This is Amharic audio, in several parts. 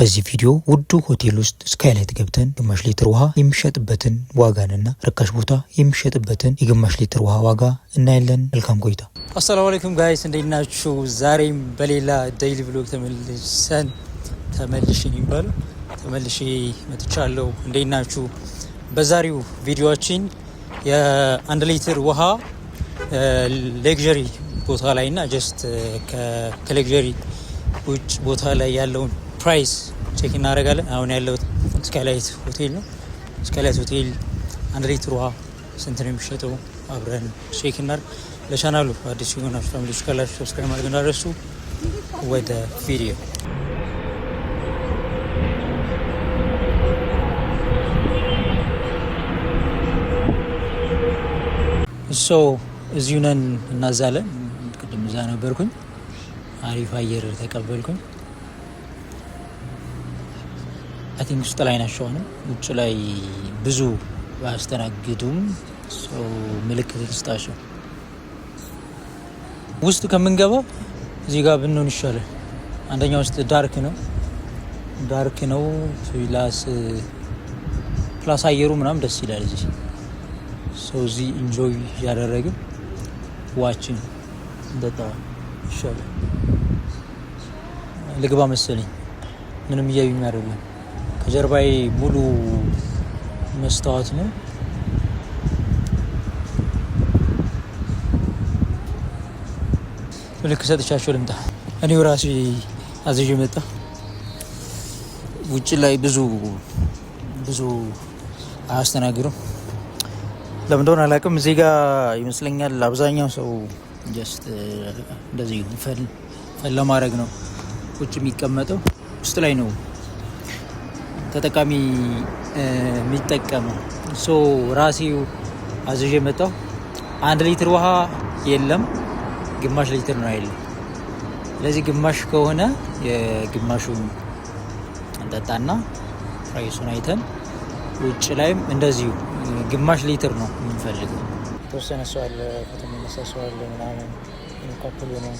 በዚህ ቪዲዮ ውዱ ሆቴል ውስጥ ስካይላይት ገብተን ግማሽ ሊትር ውሃ የሚሸጥበትን ዋጋንና ርካሽ ቦታ የሚሸጥበትን የግማሽ ሊትር ውሃ ዋጋ እናያለን። መልካም ቆይታ። አሰላሙ አለይኩም ጋይስ፣ እንዴት ናችሁ? ዛሬም በሌላ ዴይሊ ብሎግ ተመልሼ መጥቻለሁ። እንዴት ናችሁ? በዛሬው ቪዲዮአችን የ1 ሊትር ውሃ ሌክዠሪ ቦታ ላይና ጀስት ከሌክዠሪ ውጭ ቦታ ላይ ያለውን ፕራይስ ቼክ እናደርጋለን። አሁን ያለው ስካይላይት ሆቴል ነው። ስካይላይት ሆቴል 1 ሊትር ውሃ ስንት ነው የሚሸጠው? አብረን ቼክ እናድርግ። ለቻናሉ አዲስ የሆናችሁ ፋሚሊዎች ካላችሁ ሰብስክራይብ ማድረግ እንዳትረሱ። ወደ ቪዲዮ እዚሁ ነን እናዛለን። ቅድም እዛ ነበርኩኝ፣ አሪፍ አየር ተቀበልኩኝ። አይ ቲንክ ውስጥ ላይ ናቸው ነው። ውጭ ላይ ብዙ ባያስተናግዱም ሰው ምልክት ልስጣቸው። ውስጥ ከምንገባ እዚህ ጋር ብንሆን ይሻላል። አንደኛ ውስጥ ዳርክ ነው ፕላስ አየሩ ምናምን ደስ ይላል። እዚህ ሰው እዚህ ኢንጆይ ያደረግን ዋችን እንደጣ ይሻላል። ልግባ መሰለኝ። ምንም እያዩኝ አይደለም። ከጀርባዬ ሙሉ መስታወት ነው። ልክ ሰጥቻቸው ልምጣ። እኔው ራሴ አዝዤ መጣ። ውጭ ላይ ብዙ አያስተናግዱም። ለምን እንደሆነ አላውቅም። እዚህ ጋር ይመስለኛል አብዛኛው ሰው ጀስት እንደዚህ ፈል ለማድረግ ነው ውጭ የሚቀመጠው። ውስጥ ላይ ነው ተጠቃሚ የሚጠቀመው። ራሴው አዝዤ መጣሁ። 1 ሊትር ውሃ የለም፣ ግማሽ ሊትር ነው ያለው። ስለዚህ ግማሽ ከሆነ የግማሹን እንጠጣና ፕራይሱን አይተን ውጭ ላይም እንደዚሁ ግማሽ ሊትር ነው የምንፈልገው። ተወሰነ ሰው አለ፣ ፎቶ የሚነሳ ሰው አለ፣ ምናምን ካፕል ነው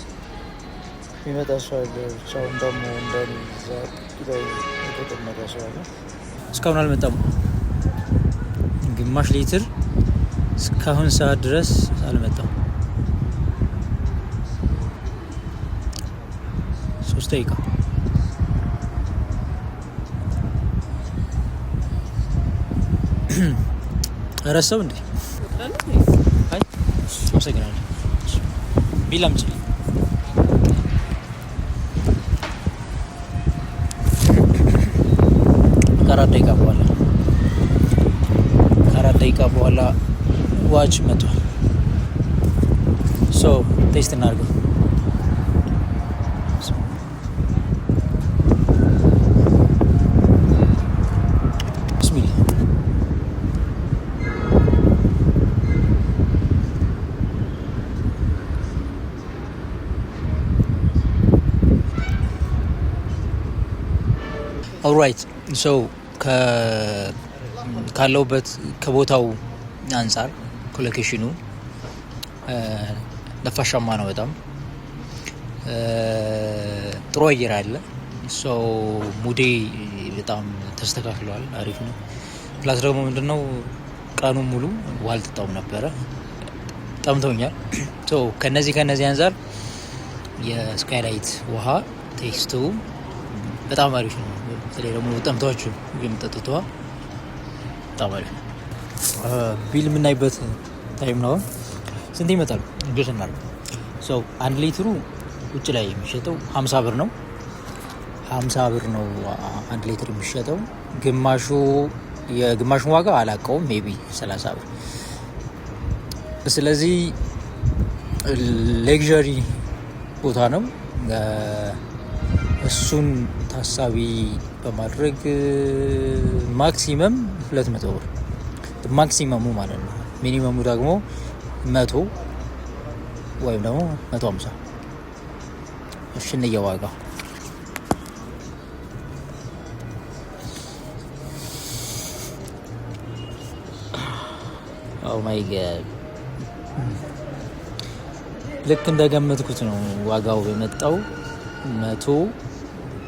የሚመጣ ሰው አለ። ብቻውን ደግሞ እንደዛ ላይ የተቀመጠ ሰው አለ። እስካሁን አልመጣም። ግማሽ ሊትር እስካሁን ሰዓት ድረስ አልመጣም። 3 ደቂቃ ረሰው እንዴ? አይ አመሰግናለሁ። ቢላም ጭ ከአራት ደቂቃ በኋላ ዋች መጥቷል። ቴስት እናድርገው። ኦልራይት ካለውበት ከቦታው አንጻር ኮሎኬሽኑ ነፋሻማ ነው። በጣም ጥሩ አየር አለ። ሙዴ በጣም ተስተካክሏል። አሪፍ ነው። ፕላስ ደግሞ ምንድነው ቀኑን ሙሉ ውሃ አልጠጣሁም ነበረ፣ ጠምቶኛል። ከነዚህ አንጻር የስካይላይት ውሃ ቴስቱ በጣም አሪፍ ነው። በተለይ ደግሞ ጠምቷችሁ የምጠጡት ውሃ በጣም አሪፍ ነው። ቢል የምናይበት ታይም ነው። ስንት ይመጣል? እንግዲህ እናድርግ። 1 ሊትሩ ውጭ ላይ የሚሸጠው 50 ብር ነው። 50 ብር ነው 1 ሊትር የሚሸጠው። የግማሹን ዋጋ አላውቀውም፣ ሜቢ 30 ብር። ስለዚህ ሌክዠሪ ቦታ ነው። እሱን ታሳቢ በማድረግ ማክሲመም 200 ብር ማክሲመሙ ማለት ነው። ሚኒመሙ ደግሞ 100 ወይም ደግሞ 150 እየዋጋ ኦ ማይ ጋድ ልክ እንደገመትኩት ነው ዋጋው የመጣው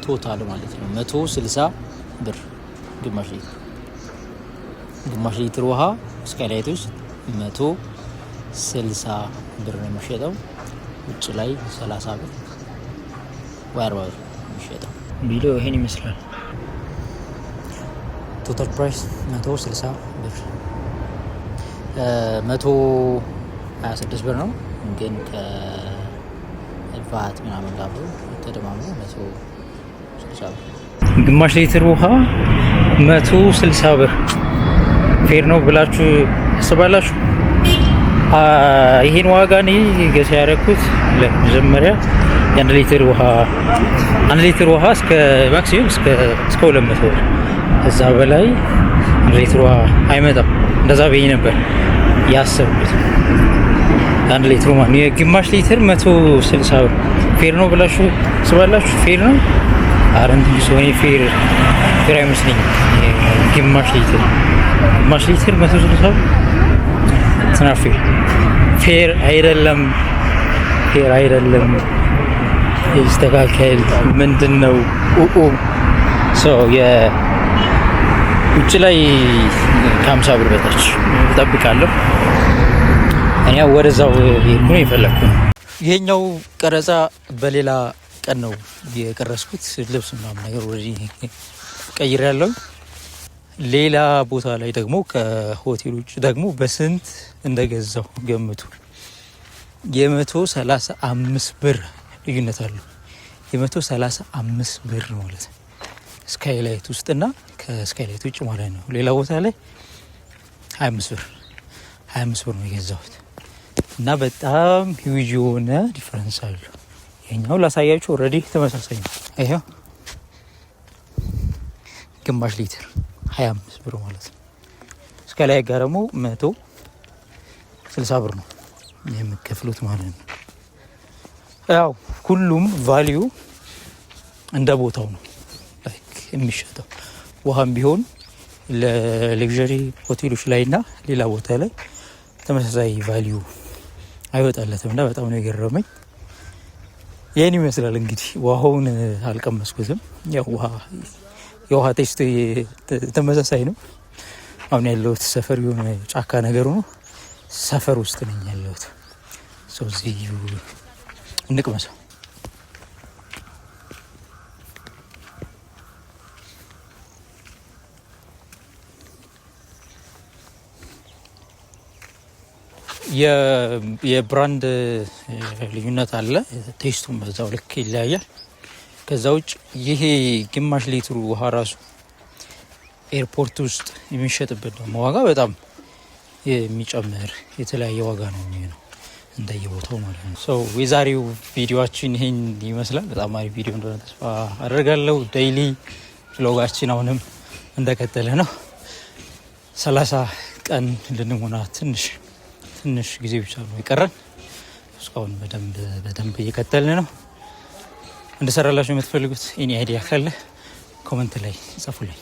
ቶታል ማለት ነው 160 ብር ግማሽ ሊትር ውሃ ስካይላይት ውስጥ 160 ብር ነው የሚሸጠው። ውጭ ላይ 30 ብር ወይ 40 ብር የሚሸጠው ቢሎ ይሄን ይመስላል። ቶታል ፕራይስ 160 ብር 126 ብር ነው። ግን ከቫት ምናምን ጋር ተደማምሮ 160 ብር። ግማሽ ሊትር ውሃ 160 ብር ፌር ነው ብላችሁ አስባላችሁ? ይሄን ዋጋ እኔ ገሳ ያደረኩት ለመጀመሪያ የ1 ሊትር ውሃ እስከ ማክሲመም እስከ 200 ብር፣ እዛ በላይ 1 ሊትር ውሃ አይመጣም። እንደዛ በይ ነበር ያሰብኩት። 1 ሊትር ማለት የግማሽ ሊትር 160 ብር ፌር ነው ብላችሁ አስባላችሁ? ፌር ነው አረንት ቢሶኒ ፌር አይመስለኝም። ግማሽ ሊትር 160 ብር ትናፊ ፌር አይደለም። ይስተካከል። ምንድን ነው ውጭ ላይ ከ50 ብር በታች እጠብቃለሁ። እኔ ወደዛው ሄድኩ ነው የፈለግኩ ነው። ይሄኛው ቀረጻ በሌላ ቀን ነው የቀረስኩት። ልብስ ምናምን ነገር ወዲህ ቀይር ያለው ሌላ ቦታ ላይ ደግሞ ከሆቴል ውጭ ደግሞ በስንት እንደገዛው ገምቱ። 135 ብር ልዩነት አለው። 135 ብር ማለት ስካይላይት ውስጥና ከስካይላይት ውጭ ማለት ነው። ሌላ ቦታ ላይ 25 ብር ነው የገዛሁት እና በጣም ሂውጅ የሆነ ዲፈረንስ አለው። ይሄኛው ላሳያችሁ ኦልሬዲ ተመሳሳይ ነው። ይሄው ግማሽ ሊትር 25 ብር ማለት ነው። ስካይላይት ጋር ደግሞ 160 ብር ነው የምትከፍሉት ማለት ነው። ያው ሁሉም ቫልዩ እንደ ቦታው ነው የሚሸጠው። ውሃም ቢሆን ለሌክዠሪ ሆቴሎች ላይ እና ሌላ ቦታ ላይ ተመሳሳይ ቫልዩ አይወጣለትም እና በጣም ነው የገረመኝ። ይህን ይመስላል እንግዲህ። ውሃውን አልቀመስኩትም። ያው የውሃ ቴስት ተመሳሳይ ነው። አሁን ያለሁት ሰፈር የሆነ ጫካ ነገሩ ነው። ሰፈር ውስጥ ነኝ ያለሁት። ሰው እዚህ እንቅመሰው። የብራንድ ልዩነት አለ። ቴስቱም በዛው ልክ ይለያያል። ከዛ ውጭ ይሄ ግማሽ ሊትሩ ውሃ ራሱ ኤርፖርት ውስጥ የሚሸጥበት ደግሞ ዋጋ በጣም የሚጨምር የተለያየ ዋጋ ነው የሚሆነው እንደየቦታው ማለት ነው። ሰው የዛሬው ቪዲዮአችን ይሄን ይመስላል። በጣም አሪፍ ቪዲዮ እንደሆነ ተስፋ አደርጋለሁ። ዴይሊ ብሎጋችን አሁንም እንደቀጠለ ነው። 30 ቀን ልንሞላ ትንሽ ጊዜ ብቻ ነው የቀረን። እስካሁን በደንብ እየቀጠልን ነው። እንደሰራላችሁ የምትፈልጉት ኤኒ አይዲያ ካለ ኮመንት ላይ ጻፉልኝ።